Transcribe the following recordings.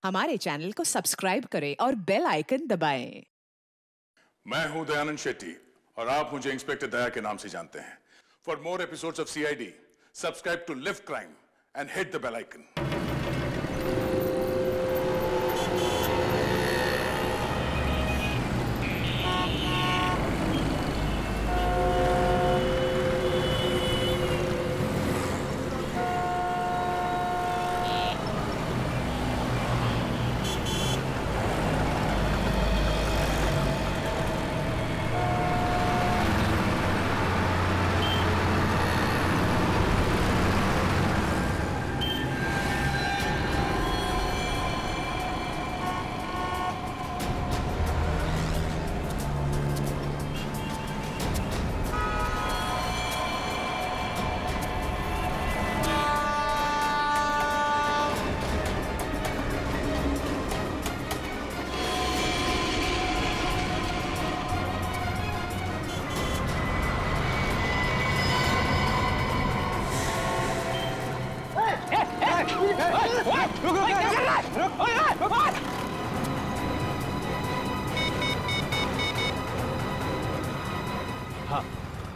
हमारे चैनल को सब्सक्राइब करें और बेल आइकन दबाएं। मैं हूं दयानंद शेट्टी और आप मुझे इंस्पेक्टर दया के नाम से जानते हैं। For more episodes of CID, subscribe to Liv Crime and hit the bell icon.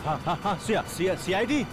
हाँ, सीआईडी।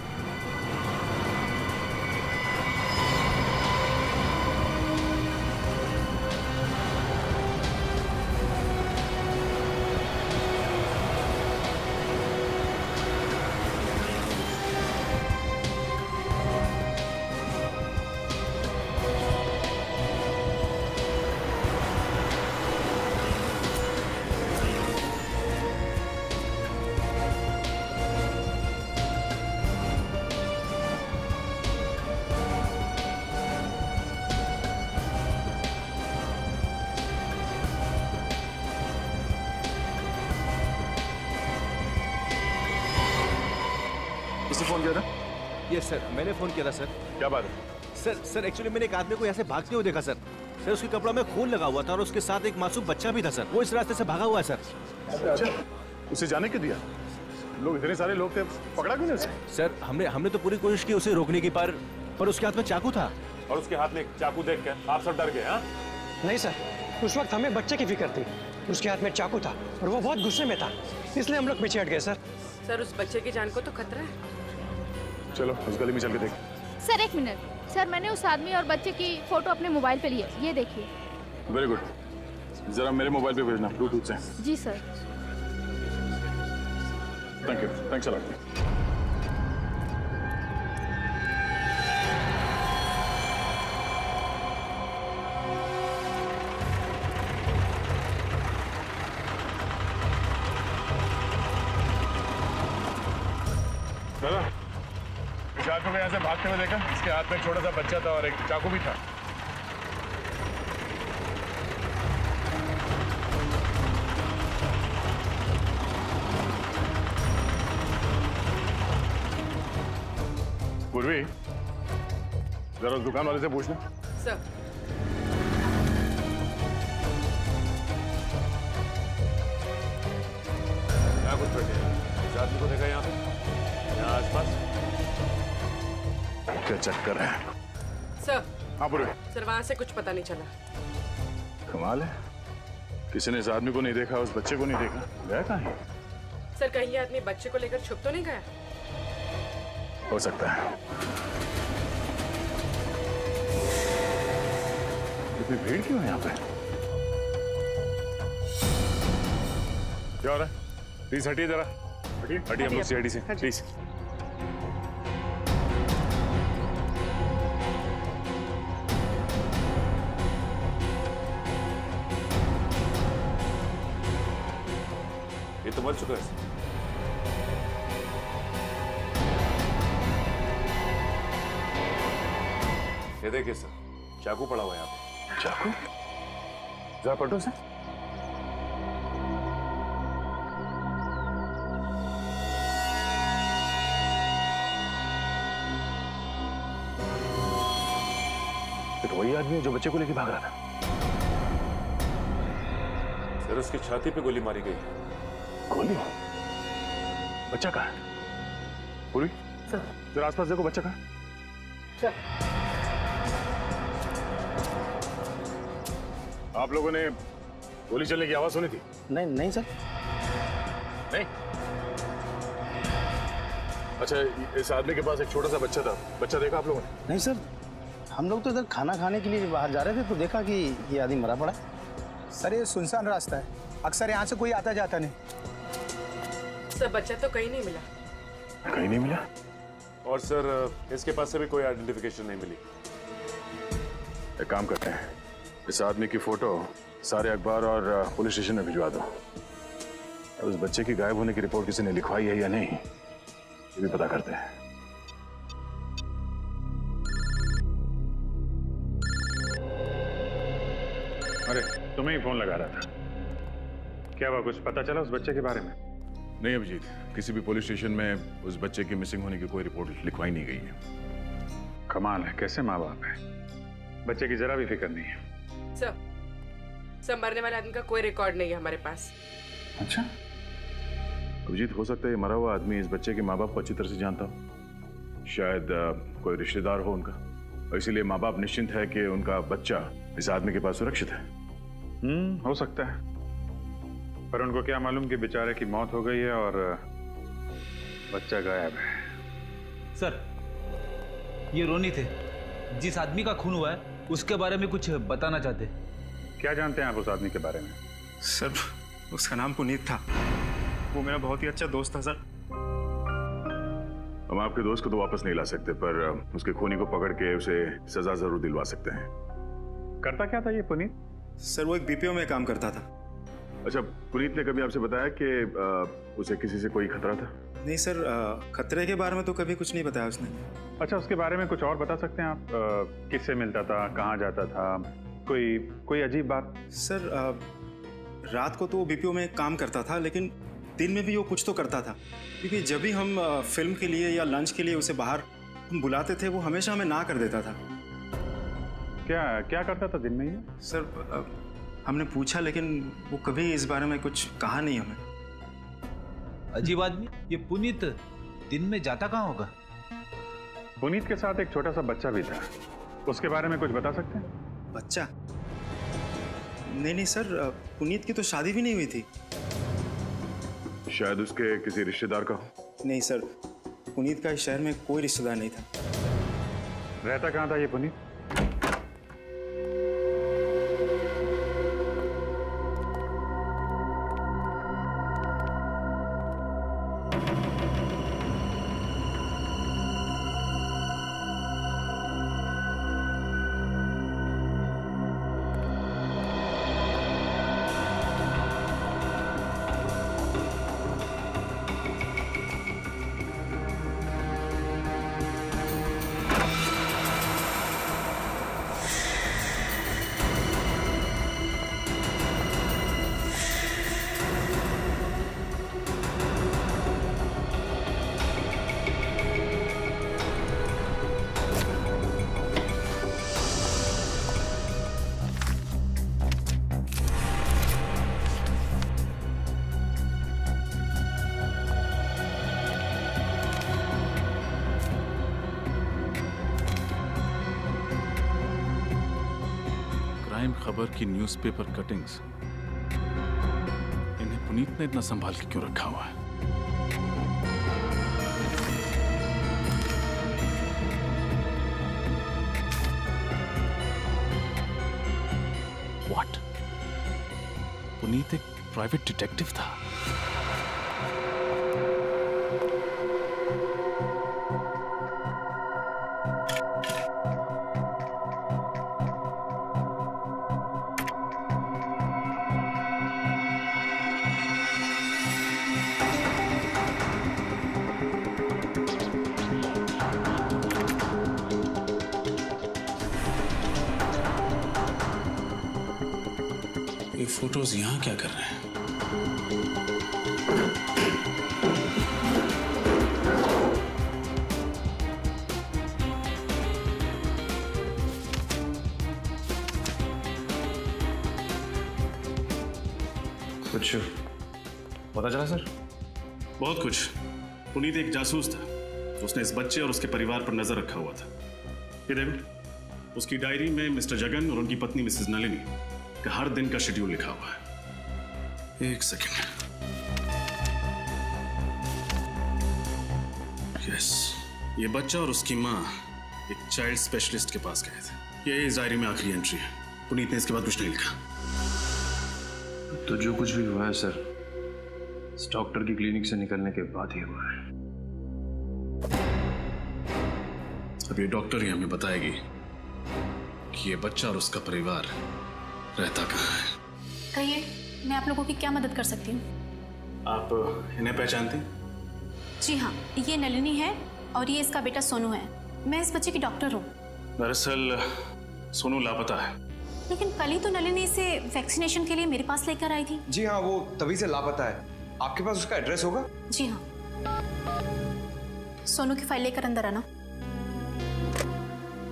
किसी फोन किया था? यस सर, मैंने फोन किया था सर। क्या बात है? सर एक्चुअली मैंने एक आदमी को यहाँ से भागते हुए देखा सर। उसके कपड़ों में खून लगा हुआ था और उसके साथ एक मासूम बच्चा भी था सर। वो इस रास्ते से भागा हुआ है सर। अच्छा, उसे जाने क्यों दिया? लोग इतने सारे लोग थे, पकड़ा क्यों नहीं उसे? सर हमने तो पूरी कोशिश की उसे रोकने की, पर उसके हाथ में चाकू था। और उसके हाथ में चाकू देख कर आप सब डर गए? हाँ नहीं सर, उस वक्त हमें बच्चे की फिक्र थी। उसके हाथ में चाकू था और वो बहुत गुस्से में था, इसलिए हम लोग पीछे हट गए सर। सर उस बच्चे की जान को तो खतरा है। चलो उस गली में चल के देख। सर एक मिनट सर, मैंने उस आदमी और बच्चे की फोटो अपने मोबाइल पे ली है, ये देखिए। वेरी गुड, जरा मेरे मोबाइल पे भेजना ब्लूटूथ से। Ji sir. Thank you, thanks a lot. दादा, चाकू को यहाँ से भागते हुए देखा? इसके हाथ में एक छोटा सा बच्चा था और एक चाकू भी था। पूर्वी, जरा उस दुकान वाले से पूछना। सर क्या कुछ बैठे? इस आदमी को देखा यहाँ पे, यहाँ आसपास? क्या चक्कर है? सर। हाँ पूर्वी। सर वहां से कुछ पता नहीं चला। कमाल है, किसी ने इस आदमी को नहीं देखा, उस बच्चे को नहीं देखा। गया कहाँ है? सर कहीं ये आदमी बच्चे को लेकर छुप तो नहीं गया? हो सकता है। इतनी भीड़ क्यों है यहाँ पे? क्या हो रहा है? प्लीज हटिए जरा, हटिए हम लोग सीआईडी से, प्लीज। ये तो मर चुका है। ये देखिए सर, चाकू पड़ा हुआ है यहाँ पे। चाकू? जरा पलटो से। ये तो वही आदमी है जो बच्चे को लेके भाग रहा था। सर उसकी छाती पे गोली मारी गई। गोली? बच्चा कहाँ है? पूरी सर। जरा आसपास देखो, बच्चा कहाँ है? सर। आप लोगों ने गोली चलने की आवाज सुनी थी? नहीं नहीं सर। नहीं। अच्छा, इस आदमी के पास एक छोटा सा बच्चा था, बच्चा देखा आप लोगों ने? नहीं सर, हम लोग तो इधर खाना खाने के लिए बाहर जा रहे थे तो देखा कि ये आदमी मरा पड़ा। सर ये सुनसान रास्ता है, अक्सर यहाँ से कोई आता जाता नहीं। सर बच्चा तो कहीं नहीं मिला। कहीं नहीं मिला? और सर इसके पास से भी कोई आइडेंटिफिकेशन नहीं मिली। एक काम करते हैं, इस आदमी की फोटो सारे अखबार और पुलिस स्टेशन में भिजवा दो। और उस बच्चे की गायब होने की रिपोर्ट किसी ने लिखवाई है या नहीं, ये भी पता करते हैं। अरे तुम्हें ही फोन लगा रहा था, क्या हुआ? कुछ पता चला उस बच्चे के बारे में? नहीं अभिजीत, किसी भी पुलिस स्टेशन में उस बच्चे की मिसिंग होने की कोई रिपोर्ट लिखवाई नहीं गई है। कमाल है, कैसे माँ बाप है, बच्चे की जरा भी फिक्र नहीं है। सर मरने वाले आदमी का कोई रिकॉर्ड नहीं है हमारे पास। अच्छा अभिजीत, हो सकता है ये मरा हुआ आदमी इस बच्चे के माँ बाप को अच्छी तरह से जानता हो, शायद कोई रिश्तेदार हो उनका, और इसीलिए माँ बाप निश्चिंत है कि उनका बच्चा इस आदमी के पास सुरक्षित है। हो सकता है, पर उनको क्या मालूम कि बेचारे की मौत हो गई है और बच्चा गायब है। सर, ये रोनी थे, जिस आदमी का खून हुआ है उसके बारे में कुछ बताना चाहते। क्या जानते हैं आप उस आदमी के बारे में? सर उसका नाम पुनीत था, वो मेरा बहुत ही अच्छा दोस्त था सर। हम आपके दोस्त को तो वापस नहीं ला सकते, पर उसके खूनी को पकड़ के उसे सजा जरूर दिलवा सकते हैं। करता क्या था ये पुनीत? सर वो एक बीपीओ में काम करता था। अच्छा, पुनीत ने कभी आपसे बताया कि उसे किसी से कोई खतरा था? नहीं सर, खतरे के बारे में तो कभी कुछ नहीं बताया उसने। अच्छा, उसके बारे में कुछ और बता सकते हैं आप? किससे मिलता था, कहाँ जाता था, कोई अजीब बात? सर रात को तो वो बीपीओ में काम करता था, लेकिन दिन में भी वो कुछ तो करता था, क्योंकि जब भी हम फिल्म के लिए या लंच के लिए उसे बाहर हम बुलाते थे वो हमेशा हमें ना कर देता था। क्या करता था दिन में ये? सर हमने पूछा लेकिन वो कभी इस बारे में कुछ कहा नहीं हमें। अजीब आदमी, ये पुनीत दिन में जाता कहाँ होगा? पुनीत के साथ एक छोटा सा बच्चा भी था, उसके बारे में कुछ बता सकते हैं? बच्चा? नहीं सर, पुनीत की तो शादी भी नहीं हुई थी। शायद उसके किसी रिश्तेदार का हो। नहीं सर, पुनीत का इस शहर में कोई रिश्तेदार नहीं था। रहता कहाँ था ये पुनीत? खबर की न्यूज़पेपर कटिंग्स, इन्हें पुनीत ने इतना संभाल के क्यों रखा हुआ है? What? पुनीत एक प्राइवेट डिटेक्टिव था। ये फोटोज यहाँ क्या कर रहे हैं? कुछ पता चला सर? बहुत कुछ। पुनीत एक जासूस था, उसने इस बच्चे और उसके परिवार पर नजर रखा हुआ था। ये देखो, उसकी डायरी में मिस्टर जगन और उनकी पत्नी मिसेस नलिनी का हर दिन का शेड्यूल लिखा हुआ है। एक सेकेंड। यस, ये बच्चा और उसकी माँ एक चाइल्ड स्पेशलिस्ट के पास गए थे। ये इस डायरी में आखिरी एंट्री है। पुनीत ने इसके बाद कुछ नहीं लिखा। तो जो कुछ भी हुआ है सर, इस डॉक्टर की क्लिनिक से निकलने के बाद ही हुआ है। अब ये डॉक्टर ही हमें बताएगी कि ये बच्चा और उसका परिवार रहता कहाँ है। कहिए, मैं आप लोगों की क्या मदद कर सकती हूँ? आप इन्हें पहचानती हैं? जी हाँ, ये नलिनी है और ये इसका बेटा सोनू है। मैं इस बच्चे की डॉक्टर हूँ। दरअसल सोनू लापता है। लेकिन कल ही तो नलिनी इसे वैक्सीनेशन के लिए मेरे पास लेकर आई थी। जी हाँ, वो तभी से लापता है। आपके पास उसका एड्रेस होगा? जी हाँ। सोनू की फाइल लेकर अंदर आना।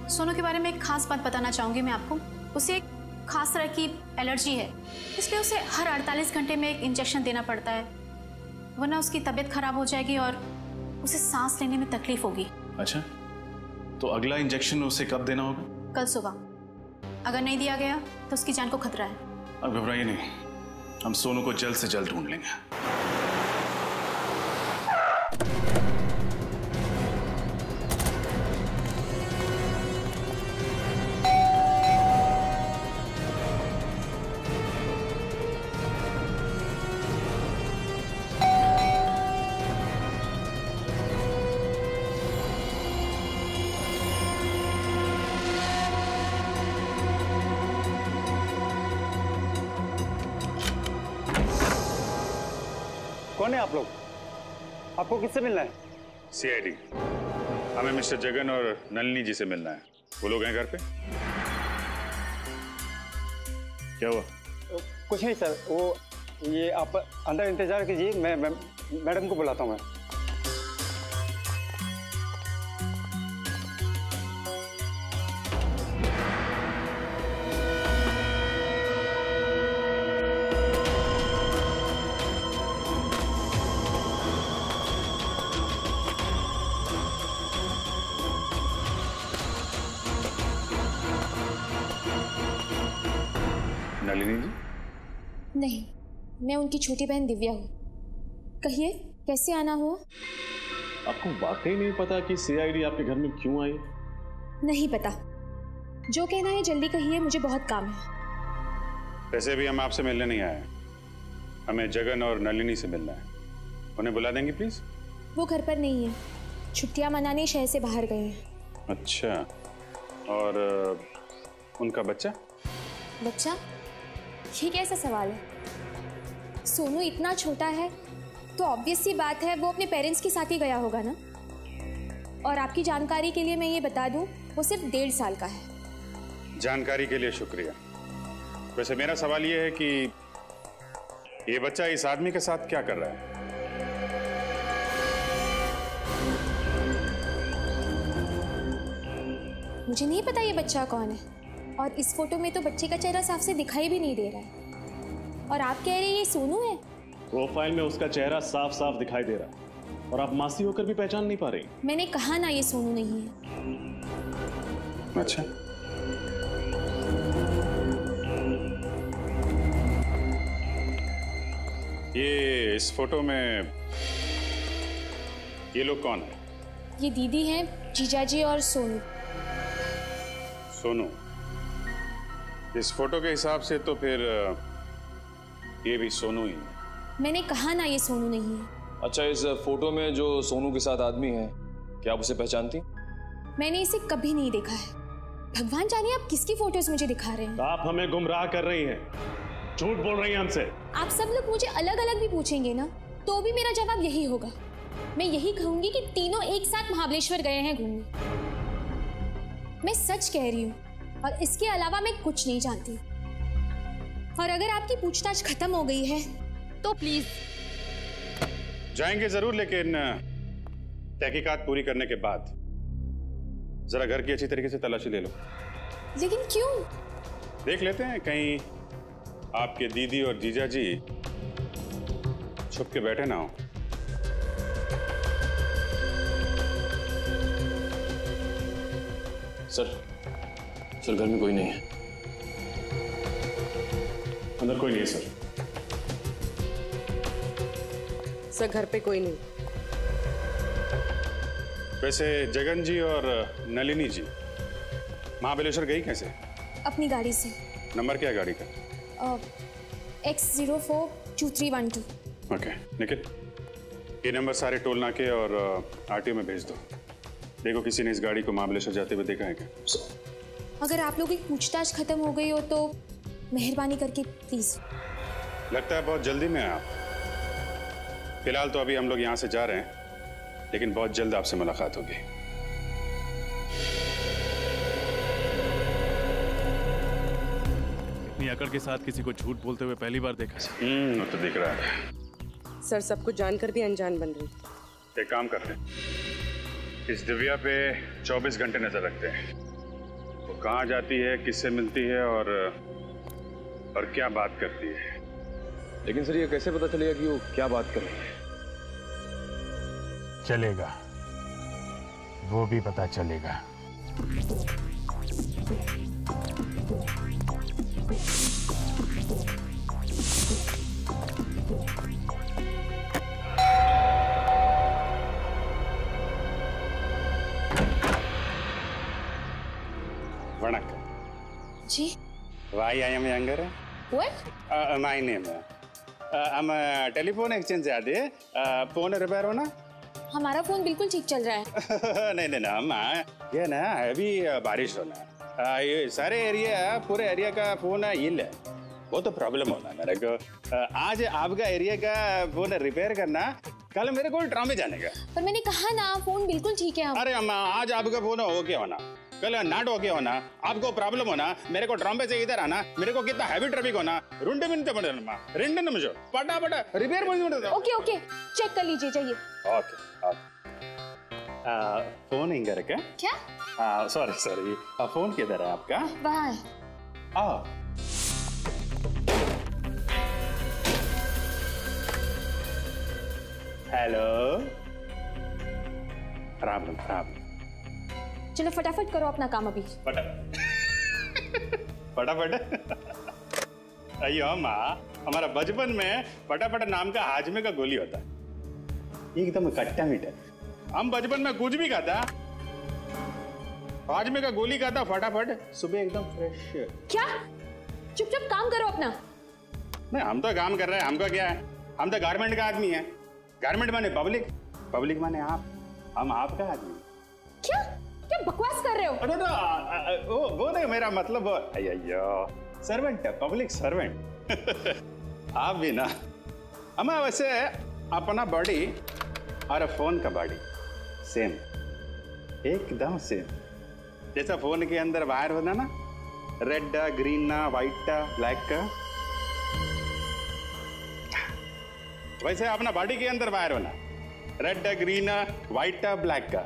सोनू के बारे में एक खास बात बताना चाहूंगी मैं आपको। उसे एक खास तरह की एलर्जी है, इसलिए उसे हर 48 घंटे में एक इंजेक्शन देना पड़ता है, वरना उसकी तबीयत खराब हो जाएगी और उसे सांस लेने में तकलीफ होगी। अच्छा, तो अगला इंजेक्शन उसे कब देना होगा? कल सुबह। अगर नहीं दिया गया तो उसकी जान को खतरा है। अब घबराइए नहीं, हम सोनू को जल्द से जल्द ढूंढ लेंगे। कौन है आप लोग? आपको किससे मिलना है? सीआईडी। हमें मिस्टर जगन और नलिनी जी से मिलना है। वो लोग हैं घर पे? क्या हुआ? कुछ नहीं सर, वो ये आप अंदर इंतजार कीजिए, मैं मैडम को बुलाता हूँ। मैं नलिनी जी? नहीं, मैं उनकी छोटी बहन दिव्या हूँ। कहिए, कैसे आना हुआ? आपको वाकई नहीं पता कि सीआईडी आपके घर में क्यों आई? नहीं पता। जो कहना है जल्दी कहिए, मुझे बहुत काम है। वैसे भी हम आपसे मिलने नहीं आए, हमें जगन और नलिनी से मिलना है। उन्हें बुला देंगे प्लीज? वो घर पर नहीं है, छुट्टियां मनाने शहर से बाहर गए हैं। अच्छा, और उनका बच्चा? बच्चा? ये कैसा सवाल है? सोनू इतना छोटा है तो ऑब्वियस सी बात है वो अपने पेरेंट्स के साथ ही गया होगा ना। और आपकी जानकारी के लिए मैं ये बता दूं, वो सिर्फ 1.5 साल का है। जानकारी के लिए शुक्रिया। वैसे मेरा सवाल ये है कि ये बच्चा इस आदमी के साथ क्या कर रहा है? मुझे नहीं पता ये बच्चा कौन है, और इस फोटो में तो बच्चे का चेहरा साफ से दिखाई भी नहीं दे रहा है। और आप कह रहे हैं ये सोनू है? प्रोफाइल में उसका चेहरा साफ साफ दिखाई दे रहा है, और आप मासी होकर भी पहचान नहीं पा रही। मैंने कहा ना ये सोनू नहीं है। अच्छा, ये इस फोटो में ये लोग कौन है? ये दीदी हैं, जीजाजी और सोनू। सोनू? इस फोटो के हिसाब से तो फिर ये भी सोनू ही है। मैंने कहा ना ये सोनू नहीं है। अच्छा, इस फोटो में जो सोनू के साथ आदमी है, क्या आप उसे पहचानती? मैंने इसे कभी नहीं देखा है। भगवान जाने आप किसकी फोटोज मुझे दिखा रहे हैं। आप हमें गुमराह कर रही हैं, झूठ बोल रही हैं हमसे। आप सब लोग मुझे अलग अलग भी पूछेंगे ना, तो भी मेरा जवाब यही होगा। मैं यही कहूंगी कि तीनों एक साथ महाबलेश्वर गए हैं घूमने। मैं सच कह रही हूँ, और इसके अलावा मैं कुछ नहीं जानती। और अगर आपकी पूछताछ खत्म हो गई है तो प्लीज। जाएंगे जरूर, लेकिन तहकीकात पूरी करने के बाद जरा घर की अच्छी तरीके से तलाशी ले लो। लेकिन क्यों? देख लेते हैं कहीं आपके दीदी और जीजा जी छुप के बैठे ना हो। सर घर में कोई नहीं है। अंदर कोई नहीं है सर। सर घर पे कोई नहीं। वैसे जगन जी और नलिनी जी महाबलेश्वर गई कैसे? अपनी गाड़ी से। नंबर क्या है गाड़ी का? X042312। ओके निखिल, ये नंबर सारे टोल नाके और आरटीओ में भेज दो। देखो किसी ने इस गाड़ी को महाबलेश्वर जाते हुए देखा है क्या? अगर आप लोगों की पूछताछ खत्म हो गई हो तो मेहरबानी करके प्लीज। लगता है बहुत जल्दी में हैं आप। फिलहाल तो अभी हम लोग यहाँ से जा रहे हैं, लेकिन बहुत जल्द आपसे मुलाकात होगी। इतनी अकड़ के साथ किसी को झूठ बोलते हुए पहली बार देखा। वो तो दिख रहा है। सर सब कुछ जानकर भी अनजान बन रही। एक काम करते हैं, इस दिव्या पे 24 घंटे नजर रखते हैं। वो कहाँ जाती है, किससे मिलती है और क्या बात करती है। लेकिन सर ये कैसे पता चलेगा कि वो क्या बात कर रही है? चलेगा, वो भी पता चलेगा। वणक्कम जी। Why I am younger? What? My name. हम टेलीफोन एक्सचेंज से आते हैं। फोन रिपेयर होना? हमारा फोन बिल्कुल ठीक चल रहा है। नहीं नहीं ना अम्मा, ये ना अभी बारिश होना। ये सारे एरिया, पूरे एरिया का फोन हिल है, वो तो प्रॉब्लम होना मेरे को। आज आपका एरिया का फोन रिपेयर करना, कल मेरे को ट्रामे जाने का। पर मैंने कहा ना फोन बिल्कुल ठीक है। अरे अम्मा, आज आपका फोन ओके होना, कल नाट ओके होना, आपको प्रॉब्लम होना, मेरे को ट्रामे से इधर आना, मेरे को कितना हैवी ट्रैफिक होना, रुंडे मिनटे पड़े अम्मा, रेंडे निमिषो पटापट रिपेयर पड़े। ओके ओके, चेक कर लीजिए, जाइए। Okay okay. फोन इंगर का क्या? सॉरी सॉरी, फोन किधर है आपका? बाहर। Hello, problem. चलो फटाफट करो अपना काम अभी। फटाफट। अयो माँ, हमारा बचपन में फटाफट नाम का हाजमे का गोली होता है, एकदम खट्टा मीठा। हम बचपन में कुछ भी खाता, हाजमे का गोली खाता, फटाफट सुबह एकदम फ्रेश। क्या? चुपचाप काम करो अपना। नहीं, हम तो काम कर रहे हैं, हमका क्या है, हम तो गारमेंट का आदमी है। गारमेंट माने पब्लिक, पब्लिक माने आप, हम आपका आदमी। क्या क्या बकवास कर रहे हो? अरे वो नहीं, मेरा मतलब अयो सर्वेंट, पब्लिक सर्वेंट। आप भी ना अम्मा, वैसे अपना बॉडी और फोन का बॉडी सेम, एकदम सेम। जैसा फोन के अंदर वायर होता ना, रेड ग्रीन व्हाइट ब्लैक का, वैसे अपना बॉडी के अंदर वायर होना, रेड ग्रीन व्हाइट ब्लैक का।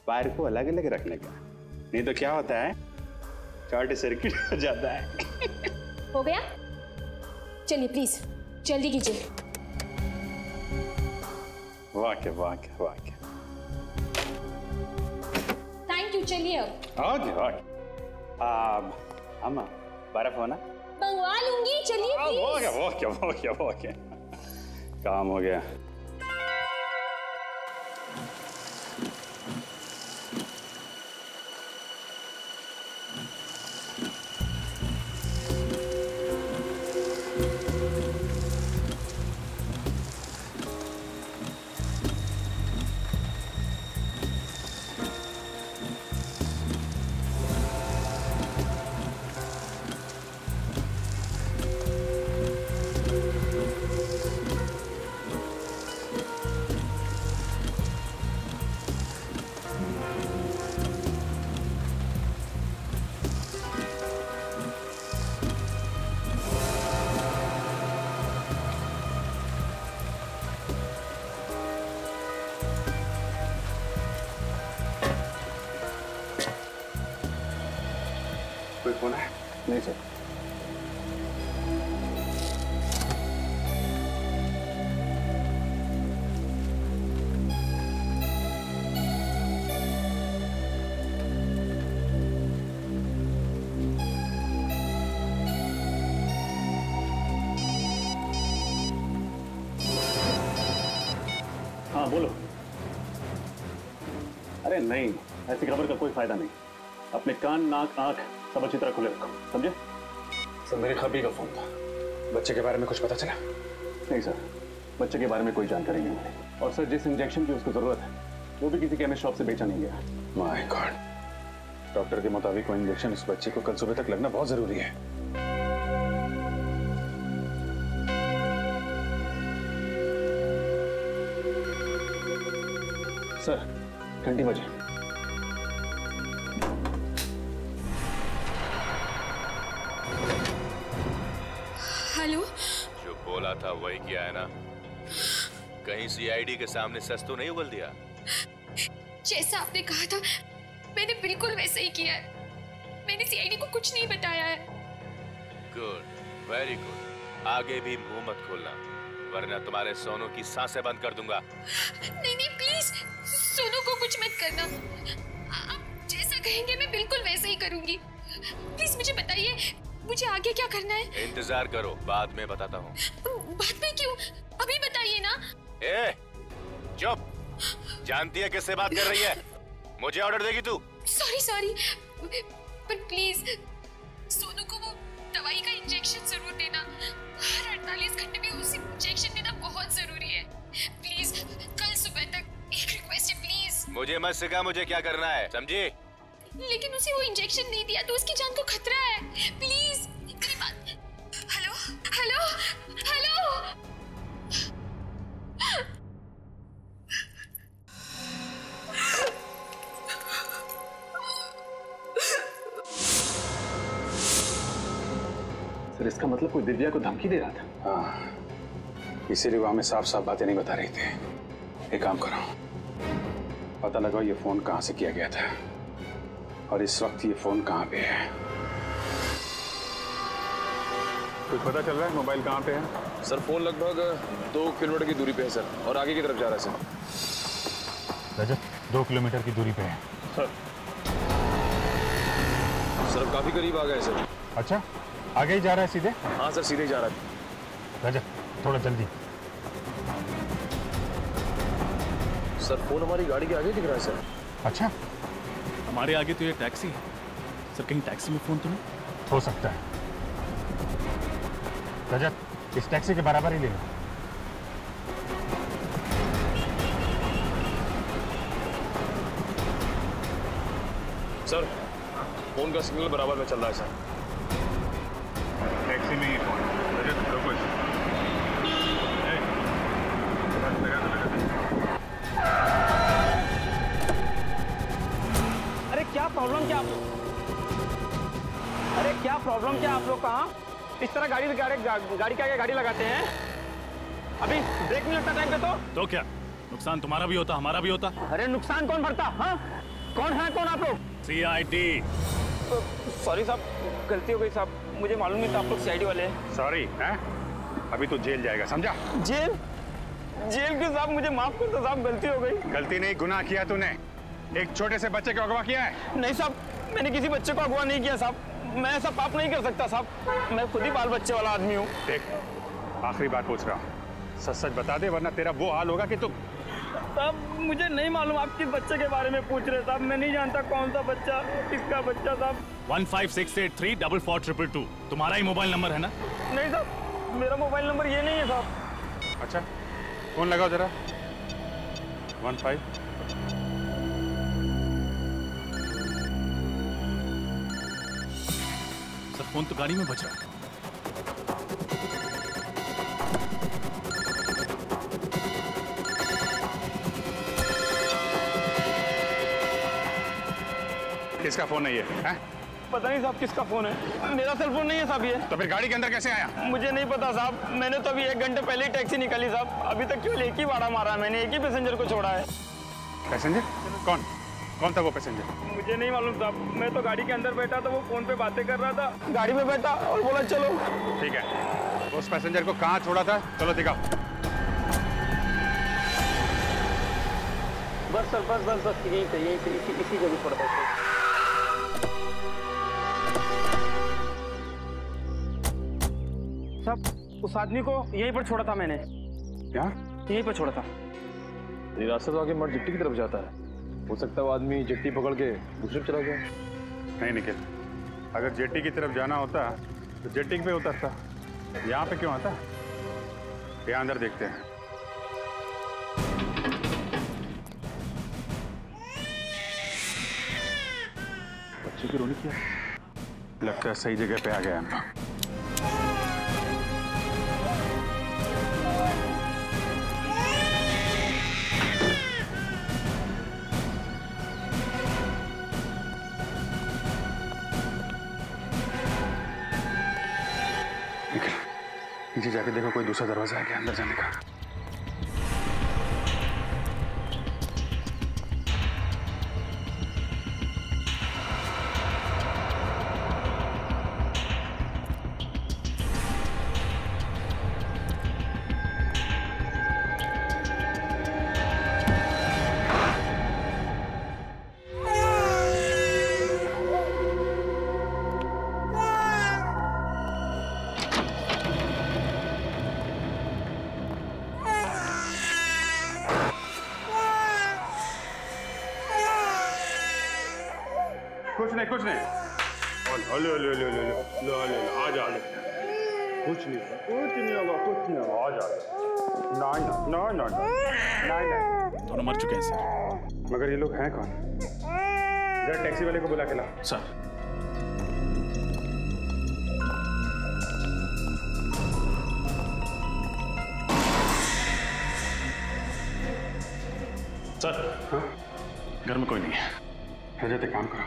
वायर को अलग अलग रखने का, नहीं तो क्या होता है, शॉर्ट सर्किट हो जाता है। हो गया? चलिए प्लीज जल्दी कीजिए। वाक्य। थैंक यू, चलिए अब। ओके। अम्मा बर्फ होना? मंगवा लूंगी, चलिए प्लीज। ओके। काम हो गया। कोई फोन है? नहीं सर। हाँ बोलो। अरे नहीं, ऐसी खबर का कोई फायदा नहीं। अपने कान, नाक, आंख सब अच्छी तरह खुले रखो, समझे? सर मेरे खबी का फोन था। बच्चे के बारे में कुछ पता चला? नहीं सर, बच्चे के बारे में कोई जानकारी नहीं मिली। और सर जिस इंजेक्शन की उसको जरूरत है वो भी किसी केमिस्ट शॉप से बेचा नहीं गया। My God. डॉक्टर के मुताबिक वो इंजेक्शन उस बच्चे को कल सुबह तक लगना बहुत जरूरी है। सर घंटी बजे। हेलो। जो बोला था वही किया है ना? कहीं सीआईडी के सामने सच तो नहीं उगल दिया? जैसा आपने कहा था मैंने बिल्कुल वैसे ही किया है। मैंने सीआईडी को कुछ नहीं बताया है। Good, very good. आगे भी मुंह मत खोलना वरना तुम्हारे सोनू की सांसें बंद कर दूंगा। नहीं नहीं प्लीज, सोनू को कुछ मत करना। आप जैसा कहेंगे मैं बिल्कुल वैसे ही करूंगी। प्लीज मुझे बताइए मुझे आगे क्या करना है? इंतजार करो, बाद में बताता हूँ। बाद में क्यों? अभी बताइए ना। ए, चुप। जानती है किससे बात कर रही है? मुझे ऑर्डर देगी तू? सॉरी पर प्लीज सोनू को वो दवाई का इंजेक्शन जरूर देना। हर 48 घंटे में उसे इंजेक्शन देना बहुत जरूरी है। प्लीज कल सुबह तक एक रिक्वेस्ट है प्लीज। मुझे मत सिखा मुझे क्या करना है, समझी? लेकिन उसे वो इंजेक्शन नहीं दिया तो उसकी जान को खतरा है। प्लीज मेरी बात। Hello hello hello. सर इसका मतलब कोई दिव्या को धमकी दे रहा था? हाँ, इसीलिए वो हमें साफ साफ बातें नहीं बता रही थी। एक काम करो, पता लगाओ ये फोन कहाँ से किया गया था और इस वक्त ये फोन कहाँ पे है। कुछ पता चल रहा है मोबाइल कहाँ पे है? सर फोन लगभग 2 किलोमीटर की दूरी पे है सर, और आगे की तरफ जा रहा है सर। रजत 2 किलोमीटर की दूरी पे है सर अब काफी करीब आ गए सर। अच्छा, आगे ही जा रहा है सीधे? हाँ सर सीधे ही जा रहा है। रजत थोड़ा जल्दी। सर फोन हमारी गाड़ी के आगे दिख रहा है सर। अच्छा, हमारे आगे तो ये टैक्सी है सर। कहीं टैक्सी में फोन तो नहीं हो सकता है। रजत इस टैक्सी के बराबर ही ले लो। सर फोन का सिग्नल बराबर में चल रहा है सर। टैक्सी में ही फोन। रजत रुको। अरे क्या प्रॉब्लम क्या आप लोग? अरे क्या प्रॉब्लम क्या आप लोग? कहाँ इस तरह गाड़ी के आगे गाड़ी लगाते हैं? अभी ब्रेक नहीं लगता टाइम पे तो क्या नुकसान तुम्हारा भी होता हमारा भी होता? अरे नुकसान कौन भरता? हाँ कौन है कौन आप लोग? सीआईडी। सॉरी साहब, गलती हो गई साहब, मुझे मालूम नहीं था आप लोग सीआईडी वाले हैं। सॉरी हैं? अभी तो जेल जाएगा, समझा? जेल? जेल क्यों साहब? मुझे माफ कर दो साहब, गलती हो गई। गलती नहीं, गुनाह किया तूने। एक छोटे से बच्चे को अगवा किया है। नहीं साहब, मैंने किसी बच्चे को अगवा नहीं किया साहब। मैं ऐसा पाप नहीं कर सकता साहब। मैं खुद ही बाल बच्चे वाला आदमी हूँ। देख, आखिरी बात पूछ रहा हूँ, सच सच बता दे वरना तेरा वो हाल होगा कि तू। साहब मुझे नहीं मालूम आप किस बच्चे के बारे में पूछ रहे साहब। मैं नहीं जानता कौन सा बच्चा, किसका बच्चा साहब। 156834422 तुम्हारा ही मोबाइल नंबर है ना? नहीं साहब, मेरा मोबाइल नंबर ये नहीं है साहब। अच्छा, फोन लगाओ जरा। 15। सर फोन तो गाड़ी में बज रहा है। किसका फोन है ये? हैं? पता नहीं साहब किसका फोन है। मेरा सेल फोन नहीं है साहब ये। तो फिर गाड़ी के अंदर कैसे आया? मुझे नहीं पता साहब। मैंने तो अभी 1 घंटे पहले ही टैक्सी निकाली साहब। अभी तक केवल एक ही भाड़ा मारा है मैंने, एक ही पैसेंजर को छोड़ा है। पैसेंजर? कौन था वो पैसेंजर? मुझे नहीं मालूम साहब। मैं तो गाड़ी के अंदर बैठा था, वो फोन पे बातें कर रहा था। गाड़ी में बैठा और बोला चलो। ठीक है, उस पैसेंजर को कहाँ छोड़ा था? चलो दिखाओ। बस सर, बस यही पे इसी जगह छोड़ा था। साहब उस आदमी को यहीं पर छोड़ा था मैंने। क्या? यहीं पर छोड़ा था। ये रास्ता तो आगे मर्द जेट्टी की तरफ जाता है। हो सकता है वो आदमी जेट्टी पकड़ के दूसरी चला गया। नहीं निखिल, अगर जेट्टी की तरफ जाना होता तो जेट्टी पे उतरता, यहाँ पे क्यों आता? यहाँ अंदर देखते हैं। बच्चे की रोनी क्या? लगता है सही जगह पे आ गया हम। नीचे जाके देखो कोई दूसरा दरवाजा है क्या अंदर जाने का। कुछ नहीं। ले ले ले ले ले ले ले आ जा। कुछ नहीं होगा, कुछ नहीं होगा, आ जा। नहीं। दोनों मर चुके हैं सर। मगर ये लोग हैं कौन? जरा टैक्सी वाले को बुला के ला। सर। सर, हाँ? घर में कोई नहीं है। रजत, एक काम करो,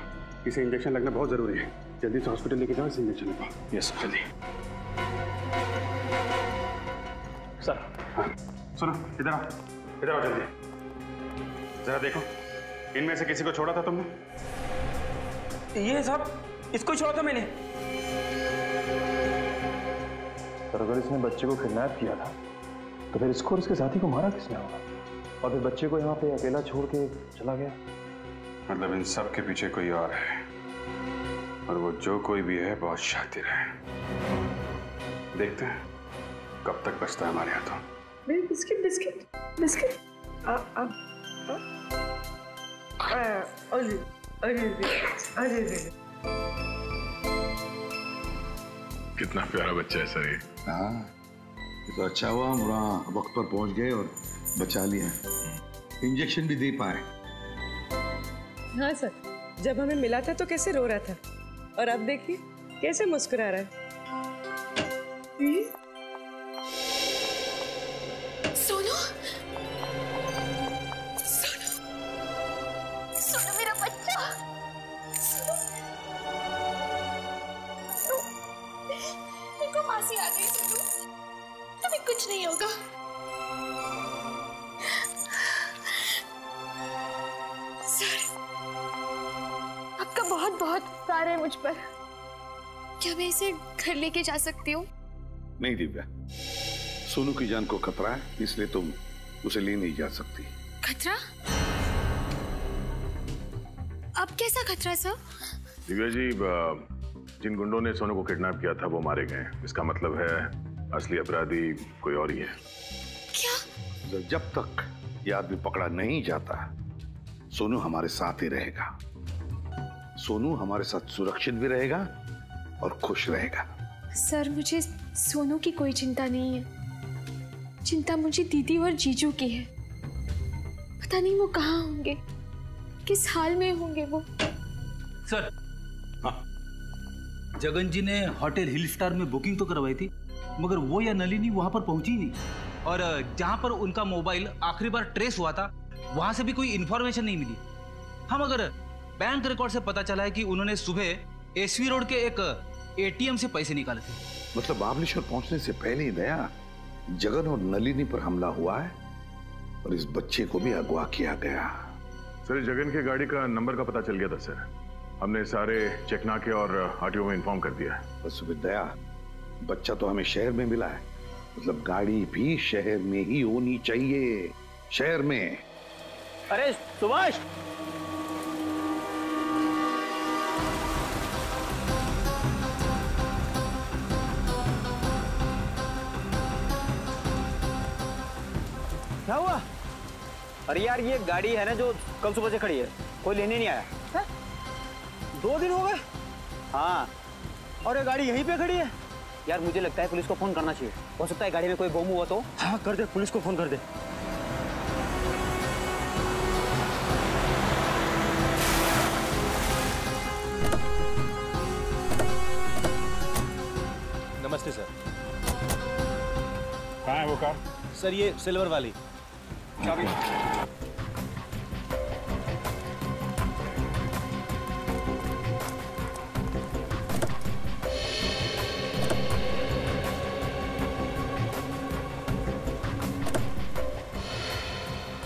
इसे इंजेक्शन लगना बहुत जरूरी है। जल्दी से हॉस्पिटल लेके जाओ, इसे इंजेक्शन लगवाओ। यस जल्दी। सर। हाँ सुनो, इधर आओ जल्दी। जरा देखो, इनमें से किसी को छोड़ा था तुमने? ये साहब, इसको छोड़ा था मैंने। सर, अगर इसने बच्चे को किडनैप किया था तो फिर इसको और इसके साथी को मारा किसने होगा? और फिर बच्चे को यहाँ पे अकेला छोड़ के चला गया। मतलब इन सब के पीछे कोई और है, और वो जो कोई भी है बहुत शातिर है। देखते हैं कब तक बचता है हमारे हाथों। Biscuit biscuit biscuit. कितना प्यारा बच्चा है सर ये। हाँ, ये तो अच्छा हुआ मुरा वक्त पर पहुंच गए और बचा लिया। इंजेक्शन भी दे पाए। हाँ सर, जब हमें मिला था तो कैसे रो रहा था, और अब देखिए कैसे मुस्कुरा रहा है। सोनू, सोनू, सोनू मेरा बच्चा। देखो मासी आ गई। सोनू, तुम्हें कुछ नहीं होगा। सर, आपका बहुत बहुत प्यार है मुझ पर। क्या मैं इसे घर लेके जा सकती हूँ? नहीं दिव्या, सोनू की जान को खतरा है, इसलिए तुम उसे ले नहीं जा सकती। खतरा? अब कैसा खतरा सर? दिव्या जी, जिन गुंडों ने सोनू को किडनैप किया था वो मारे गए। इसका मतलब है असली अपराधी कोई और ही है। क्या? जब तक ये आदमी पकड़ा नहीं जाता, सोनू हमारे साथ ही रहेगा। सोनू हमारे साथ सुरक्षित भी रहेगा और खुश रहेगा। सर, मुझे सोनू की कोई चिंता नहीं है। चिंता मुझे दीदी और जीजू की है। पता नहीं वो कहाँ होंगे, किस हाल में होंगे वो। सर, जगन जी ने होटल हिल स्टार में बुकिंग तो करवाई थी, मगर वो या नलिनी वहां पर पहुंची नहीं। और जहां पर उनका मोबाइल आखिरी बार ट्रेस हुआ था, वहां से भी कोई इंफॉर्मेशन नहीं मिली। हम अगर बैंक रिकॉर्ड से पता चला है कि उन्होंने सुबह एसवी रोड के एक एटीएम से पैसे निकाले थे। मतलब महाबलेश्वर पहुंचने से पहले ही दया जगन और नलिनी पर हमला हुआ है और इस बच्चे को भी अगवा किया गया। सर, जगन की गाड़ी का नंबर का पता चल गया था सर। हमने सारे चेकनाके और आरटीओ में इन्फॉर्म कर दिया है। बस दया, बच्चा तो हमें शहर में मिला है, मतलब गाड़ी भी शहर में ही होनी चाहिए। शहर में। अरे सुभाष, क्या हुआ? अरे यार ये गाड़ी है ना जो कल सुबह से खड़ी है, कोई लेने नहीं आया है? 2 दिन हो गए। हाँ, और ये गाड़ी यहीं पे खड़ी है। यार मुझे लगता है पुलिस को फोन करना चाहिए, हो सकता है गाड़ी में कोई बम हुआ तो। हाँ कर दे, पुलिस को फोन कर दे। नमस्ते सर। कहाँ है वो कार? सर ये सिल्वर वाली। चाबी।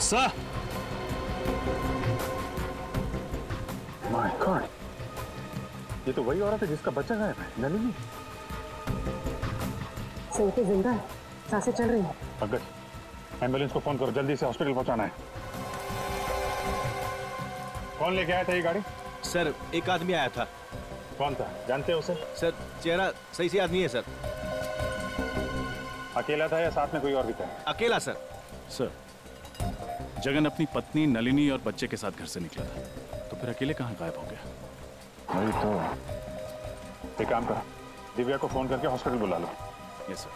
सर, माय गॉड, ये तो वही औरत है जिसका बच्चा गायब है, नलिनी। तो जिंदा है, सांसें चल रही हैं। पंकज, एम्बुलेंस को फोन करो, जल्दी से हॉस्पिटल पहुंचाना है। कौन लेके आया था ये गाड़ी? सर एक आदमी आया था। कौन था, जानते हो उसे? सर चेहरा सही से आदमी है सर। अकेला था या साथ में कोई और भी था? अकेला सर। सर, जगन अपनी पत्नी नलिनी और बच्चे के साथ घर से निकला था, तो फिर अकेले कहाँ गायब हो गया? वही तो। एक काम करो, दिव्या को फोन करके हॉस्पिटल बुला लो। Yes sir.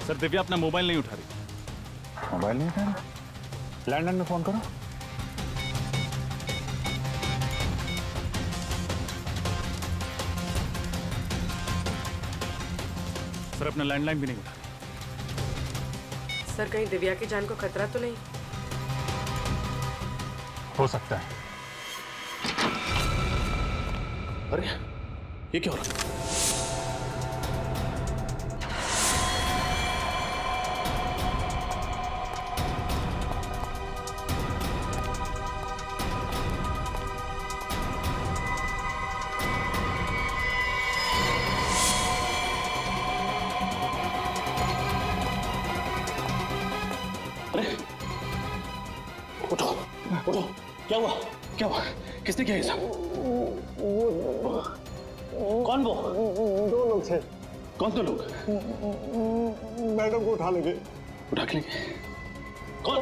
सर, दिव्या अपना मोबाइल नहीं उठा रही। मोबाइल नहीं उठा रही? लैंडलाइन में फोन करो। सर, अपना लैंडलाइन भी नहीं उठा रही। सर कहीं दिव्या की जान को खतरा तो नहीं? हो सकता है। अरे ये क्या हो रहा है? उठो, क्या हुआ? क्या हुआ? किसने किया ये सब? कौन वो? 2 लोग थे। कौन 2 लोग? मैडम को उठा लेंगे। उठा के लेंगे? कौन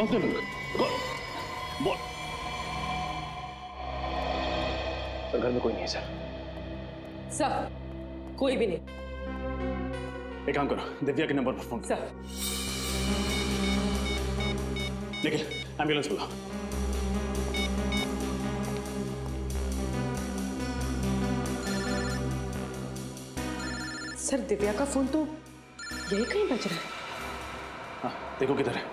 2 लोग? कौन? बोल। सर घर में कोई नहीं है सर। सर कोई भी नहीं। एक काम करो, दिव्या के नंबर पर फोन करो। सर निखिल, एम्बुलेंस बुलाओ। सर दिव्या का फोन तो यही कहीं बज रहा है। हाँ, देखो किधर है।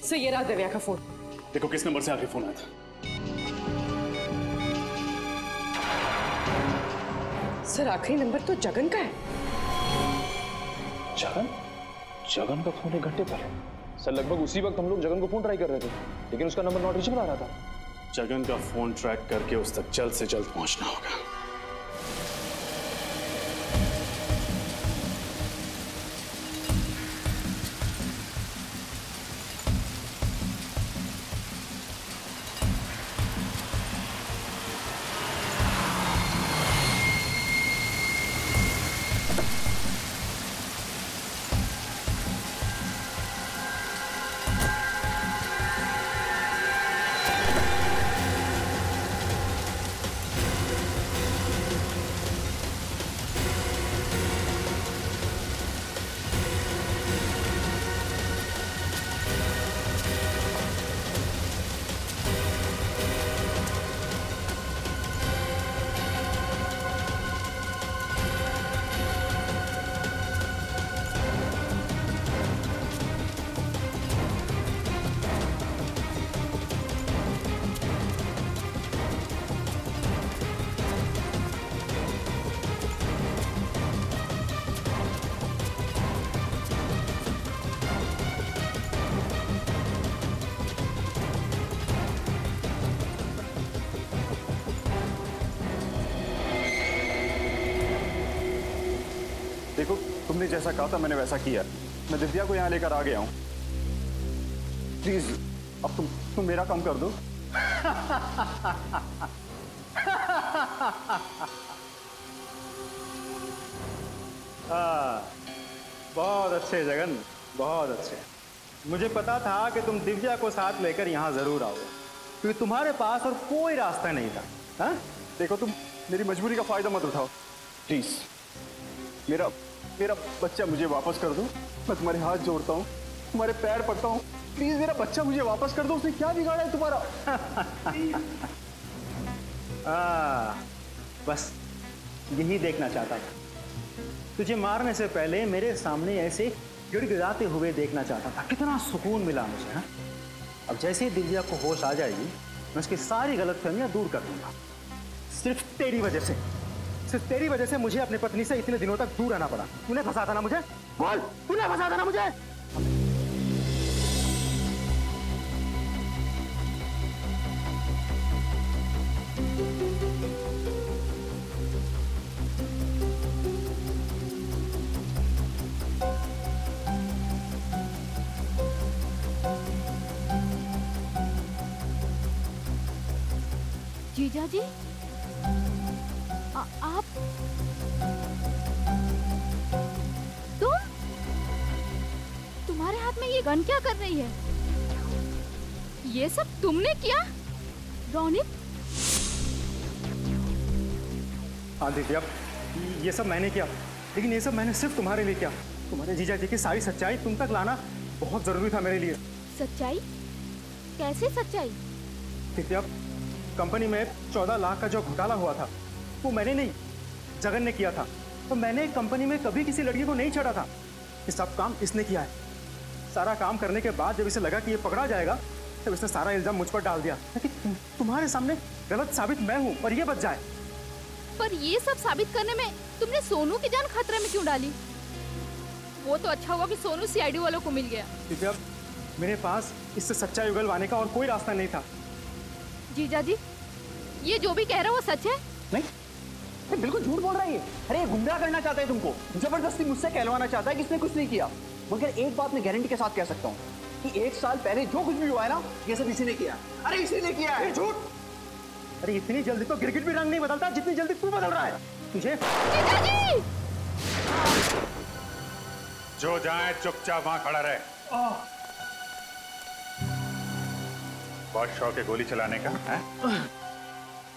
सर ये रहा दिव्या का फोन। देखो किस नंबर से आखिरी फोन आया था। सर आखिरी नंबर तो जगन का है। जगन? जगन का फोन 1 घंटे पहले? सर लगभग उसी वक्त हम लोग जगन को फोन ट्राई कर रहे थे, लेकिन उसका नंबर नॉट रीचेबल आ रहा था। जगन का फोन ट्रैक करके उस तक जल्द से जल्द पहुंचना होगा। तुमने जैसा कहा था मैंने वैसा किया। मैं दिव्या को यहाँ लेकर आ गया हूँ। प्लीज अब तुम मेरा काम कर दो। हाँ, बहुत अच्छे जगन, बहुत अच्छे। मुझे पता था कि तुम दिव्या को साथ लेकर यहाँ जरूर आओगे, क्योंकि तुम्हारे पास और कोई रास्ता नहीं था। हाँ? देखो तुम मेरी मजबूरी का फायदा मत उठाओ प्लीज। मेरा बच्चा मुझे वापस कर दो। मैं तुम्हारे हाथ जोड़ता हूँ, तुम्हारे पैर पड़ता हूँ, प्लीज मेरा बच्चा मुझे वापस कर दो। उसने क्या बिगाड़ा है तुम्हारा? बस यही देखना चाहता था। तुझे मारने से पहले मेरे सामने ऐसे गिड़गिड़ाते हुए देखना चाहता था। कितना सुकून मिला मुझे। हाँ? अब जैसे ही दिव्या को होश आ जाएगी मैं उसकी सारी गलतफहमियां दूर कर दूंगा। सिर्फ तेरी वजह से मुझे अपनी पत्नी से इतने दिनों तक दूर रहना पड़ा। तूने फंसा था ना मुझे? बोल, तूने फंसा था ना मुझे? जीजा जी, आप तुम्हारे हाथ में ये गन क्या कर रही है? ये सब तुमने किया रोनित? हाँ दिव्या, ये सब मैंने किया, लेकिन ये सब मैंने सिर्फ तुम्हारे लिए किया। तुम्हारे जीजा जी की सारी सच्चाई तुम तक लाना बहुत जरूरी था मेरे लिए। सच्चाई? कैसे सच्चाई? दिव्या, कंपनी में 14 लाख का जो घोटाला हुआ था वो मैंने नहीं, जगन ने किया था। तो मैंने कंपनी में कभी किसी लड़की को नहीं छेड़ा था। ये सब काम इसने किया है। सारा काम करने के बाद जब इसे लगा कि ये पकड़ा जाएगा तब इसने सारा इल्जाम मुझ पर डाल दिया ताकि तुम्हारे सामने गलत साबित मैं हूँ और ये बच जाए। पर ये सब साबित करने में तुमने सोनू की जान खतरे में क्यों डाली? वो तो अच्छा हुआ कि सोनू सीआईडी वालों को मिल गया। क्योंकि अब मेरे पास इससे सच्चाई उगलवाने का और कोई रास्ता नहीं था। जीजा जी, ये जो भी कह रहा है वो सच है? नहीं, बिल्कुल झूठ बोल रहा है ये। अरे गुमराह करना चाहता है तुमको, जबरदस्ती मुझसे कहलवाना चाहता है कि इसने कुछ नहीं किया। मगर एक बात मैं गारंटी के साथ कह सकता हूँ कि 1 साल पहले जो कुछ भी हुआ है ना, ये सब इसी ने किया। अरे इसी ने किया है। झूठ? अरे इतनी जल्दी तो गिरगिट भी रंग नहीं बदलता जितनी जल्दी तू बदल रहा है। तुझे जीजा जी! जो जाए चुपचाप वहां खड़ा रहे। बहुत शौक है गोली चलाने का है?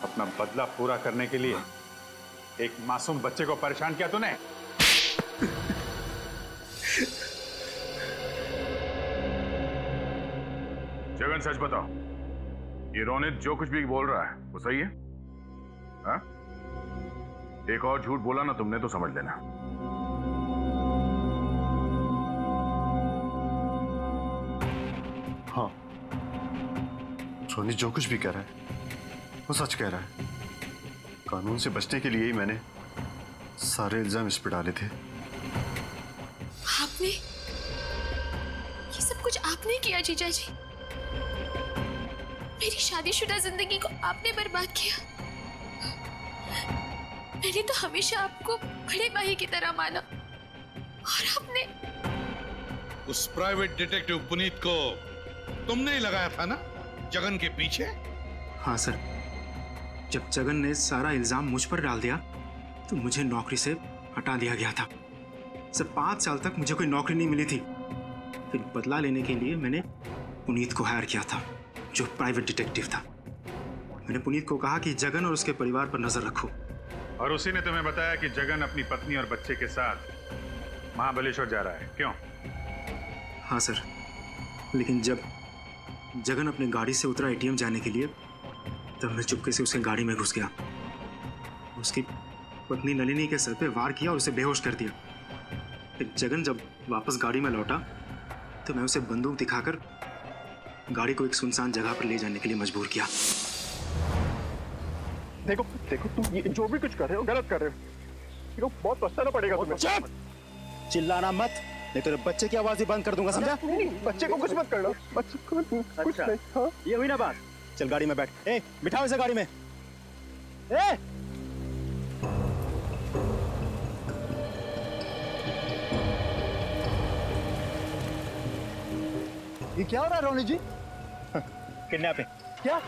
अपना बदला पूरा करने के लिए एक मासूम बच्चे को परेशान किया तूने। जगन सच बताओ, ये रोनित जो कुछ भी बोल रहा है वो सही है? हाँ? एक और झूठ बोला ना तुमने तो समझ लेना। हाँ, रोनित जो कुछ भी कह रहा है वो सच कह रहा है। कानून से बचने के लिए ही मैंने सारे इल्जाम इस पर डाले थे। आपने ये सब कुछ आपने किया जीजा जी। मेरी शादीशुदा जिंदगी को आपने बर्बाद किया। मैंने तो हमेशा आपको बड़े भाई की तरह माना और आपने उस प्राइवेट डिटेक्टिव पुनीत को तुमने ही लगाया था ना जगन के पीछे? हाँ सर, जब जगन ने सारा इल्जाम मुझ पर डाल दिया तो मुझे नौकरी से हटा दिया गया था। सर 5 साल तक मुझे कोई नौकरी नहीं मिली थी। फिर बदला लेने के लिए मैंने पुनीत को हायर किया था जो प्राइवेट डिटेक्टिव था। मैंने पुनीत को कहा कि जगन और उसके परिवार पर नजर रखो। और उसी ने तुम्हें बताया कि जगन अपनी पत्नी और बच्चे के साथ महाबलेश्वर जा रहा है, क्यों? हाँ सर, लेकिन जब जगन अपने गाड़ी से उतरा एटीएम जाने के लिए तब मैं चुपके से उसके गाड़ी में घुस गया। उसकी पत्नी नलिनी के सर पे वार किया और उसे बेहोश कर दिया। फिर जगन जब वापस गाड़ी में लौटा तो मैं उसे बंदूक दिखाकर गाड़ी को एक सुनसान जगह पर ले जाने के लिए मजबूर किया। देखो देखो, तुम ये जो भी कुछ कर रहे हो गलत कर रहे हो। देखो बहुत पछताना पड़ेगा तुम्हें। चुप! चिल्लाना मत, नहीं तो बच्चे की आवाज ही बंद कर दूंगा, समझा? बच्चे को कुछ मत करना। बच्चे को कुछ नहीं। हाँ? ये हुई ना बात। चल गाड़ी में बैठ। ए, बिठाओ इसे गाड़ी में। ए! क्या हो रहा है रोनी जी? किडनैपिंग। क्या?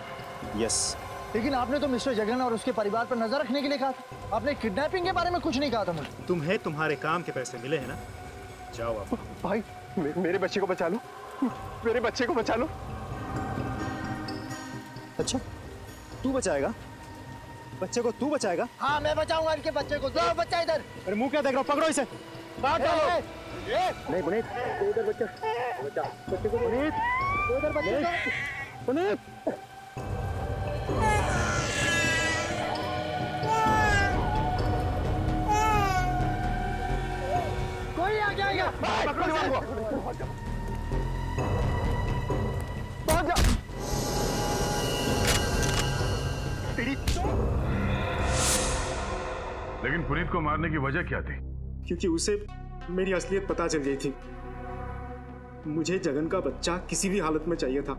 यस। लेकिन आपने तो मिस्टर जगन और उसके परिवार पर नजर रखने के लिए कहा था। आपने किडनैपिंग के बारे में कुछ नहीं कहा था मुझे। तुम्हें तुम्हारे काम के पैसे मिले हैं ना? जाओ आप। भाई मेरे बच्चे को बचा लो, मेरे बच्चे को बचा लो। अच्छा, तू बचाएगा? बच्चे को तू बचाएगा? हाँ, मैं बचाऊंगा इनके बच्चे को। जाओ बच्चा इधर। अरे मुंह क्या देख रहा हो? पकड़ो इसे। बाहर डालो। नहीं पुनीत, इधर बच्चा, बच्चा बच्चे को। पुनीत, इधर बच्चे को। पुनीत। कोई आ जाएगा। पकड़ो इसको। भाग जा। लेकिन पुनीत को मारने की वजह क्या थी? क्योंकि उसे मेरी असलियत पता चल गई थी। मुझे जगन का बच्चा किसी भी हालत में चाहिए था,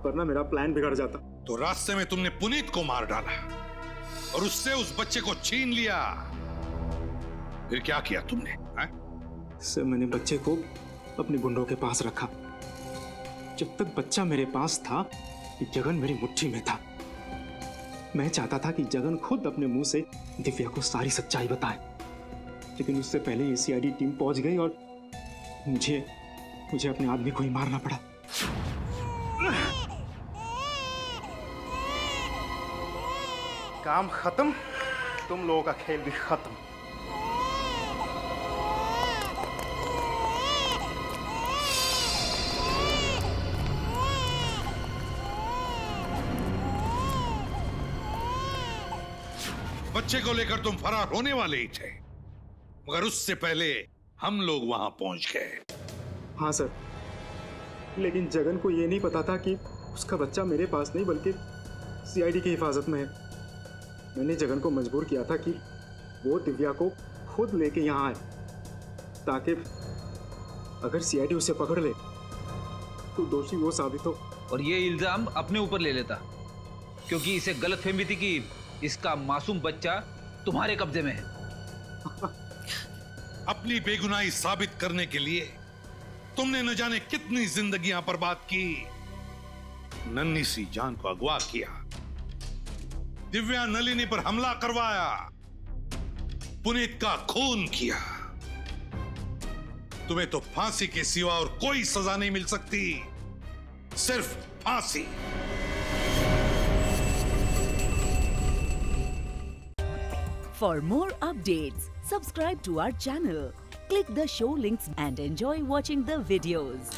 वरना मेरा प्लान बिगड़ जाता। तो रास्ते में तुमने पुनीत को मार डाला और उससे उस बच्चे को छीन लिया। फिर क्या किया तुमने? सर, मैंने बच्चे को अपने गुंडों के पास रखा। जब तक बच्चा मेरे पास था, जगन मेरी मुट्ठी में था। मैं चाहता था कि जगन खुद अपने मुंह से दिव्या को सारी सच्चाई बताए, लेकिन उससे पहले ये सीआईडी टीम पहुंच गई और मुझे अपने आदमी को ही मारना पड़ा। काम खत्म, तुम लोगों का खेल भी खत्म। बच्चे को लेकर तुम फरार होने वाले ही थे, मगर उससे पहले हम लोग वहां पहुंच गए। हाँ सर, लेकिन जगन को यह नहीं पता था कि उसका बच्चा मेरे पास नहीं बल्कि सीआईडी की हिफाजत में है। मैंने जगन को मजबूर किया था कि वो दिव्या को खुद लेके यहाँ आए, ताकि अगर सीआईडी उसे पकड़ ले तो दोषी वो साबित हो। और ये इल्जाम अपने ऊपर ले लेता, क्योंकि इसे गलतफहमी थी कि इसका मासूम बच्चा तुम्हारे कब्जे में है। अपनी बेगुनाही साबित करने के लिए तुमने न जाने कितनी जिंदगियां बर्बाद की, नन्ही सी जान को अगवा किया, दिव्या नलिनी पर हमला करवाया, पुनीत का खून किया। तुम्हें तो फांसी के सिवा और कोई सजा नहीं मिल सकती, सिर्फ फांसी। For more updates, subscribe to our channel, click the show links and enjoy watching the videos.